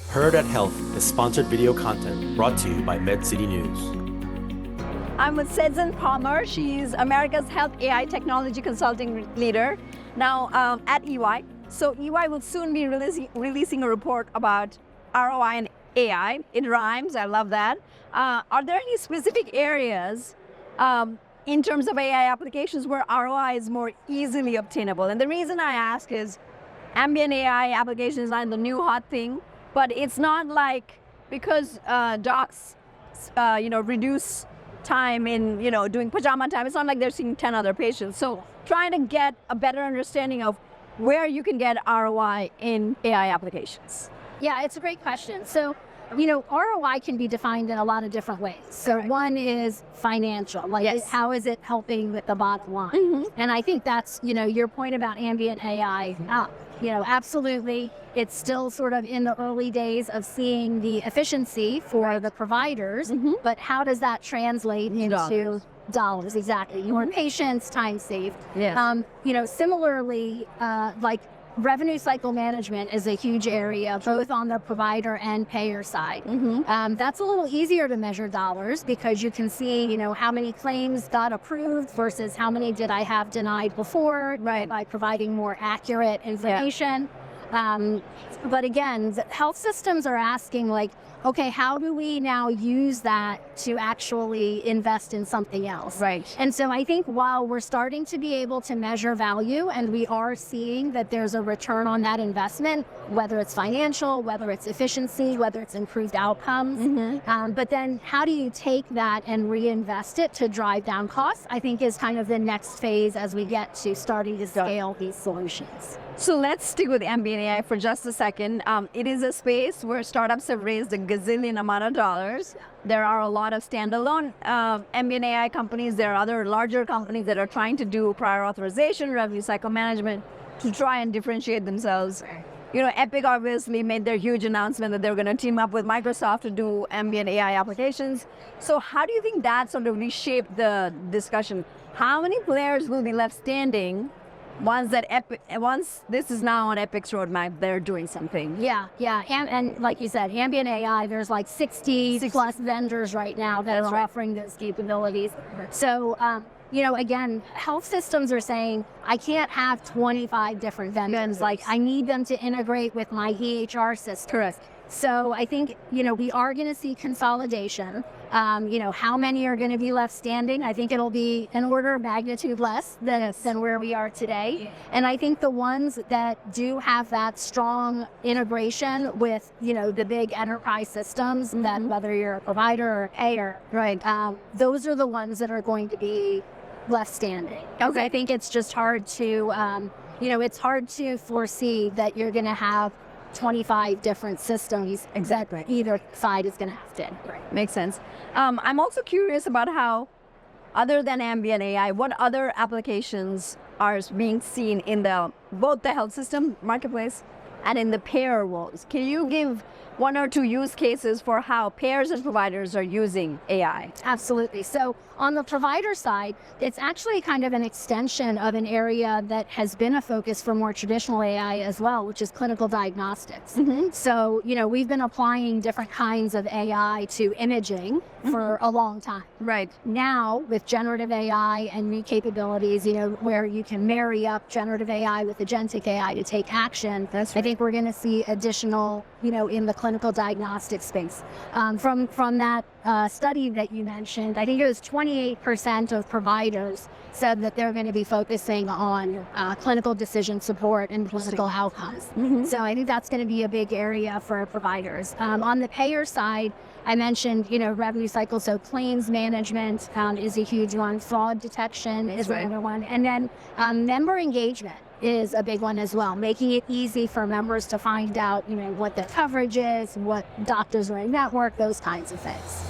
Heard at Health is sponsored video content brought to you by MedCity News. I'm with Susan Palmer. She's America's Health AI Technology Consulting Leader now at EY. So EY will soon be releasing a report about ROI and AI. It rhymes. I love that. Are there any specific areas in terms of AI applications where ROI is more easily obtainable? And the reason I ask is ambient AI application is not the new hot thing, but it's not like because docs, reduce time in, doing pajama time. It's not like they're seeing 10 other patients. So trying to get a better understanding of where you can get ROI in AI applications. Yeah, it's a great question. So, ROI can be defined in a lot of different ways. So one is financial, how is it helping with the bottom line? Mm-hmm. And I think that's, your point about ambient AI. Absolutely. It's still sort of in the early days of seeing the efficiency for the providers, but how does that translate into dollars? Exactly. Your patients, time saved. Yes. Similarly, revenue cycle management is a huge area, both on the provider and payer side. That's a little easier to measure dollars because you can see, how many claims got approved versus how many did I have denied before, by providing more accurate information. But again, the health systems are asking okay, how do we now use that to actually invest in something else? Right. And so I think while we're starting to be able to measure value and we are seeing that there's a return on that investment, whether it's financial, whether it's efficiency, whether it's improved outcomes, but then how do you take that and reinvest it to drive down costs, I think is kind of the next phase as we get to starting to scale these solutions. So let's stick with ambient AI for just a second. It is a space where startups have raised a gazillion amount of dollars. There are a lot of standalone ambient AI companies. There are other larger companies that are trying to do prior authorization, revenue cycle management to try and differentiate themselves. Epic obviously made their huge announcement that they're going to team up with Microsoft to do ambient AI applications. So how do you think that sort of reshaped the discussion? How many players will be left standing once this is now on Epic's roadmap, they're doing something? Yeah. And like you said, ambient AI, there's 60 plus vendors right now that are offering those capabilities. So, again, health systems are saying, I can't have 25 different vendors. I need them to integrate with my EHR system. Correct. So I think, we are going to see consolidation. How many are going to be left standing? I think it'll be an order of magnitude less than where we are today. And I think the ones that do have that strong integration with, the big enterprise systems, that whether you're a provider or a payer, those are the ones that are going to be left standing. Okay. I think it's just hard to, it's hard to foresee that you're going to have 25 different systems. Exactly. Either side is going to have to integrate. Makes sense. I'm also curious about how, other than ambient AI, what other applications are being seen in both the health system marketplace and in the payer worlds. Can you give one or two use cases for how payers and providers are using AI? Absolutely. So on the provider side, it's actually kind of an extension of an area that has been a focus for more traditional AI as well, which is clinical diagnostics. So, we've been applying different kinds of AI to imaging for a long time. Right. Now, with generative AI and new capabilities, where you can marry up generative AI with agentic AI to take action, I think we're going to see additional, in the clinical diagnostic space. From that study that you mentioned, I think it was 28% of providers said that they're going to be focusing on clinical decision support and clinical outcomes. So I think that's going to be a big area for providers. On the payer side, I mentioned, revenue cycle, so claims management is a huge one. Fraud detection is another one. And then member engagement is a big one as well, making it easy for members to find out, what their coverage is, what doctors are in network, those kinds of things.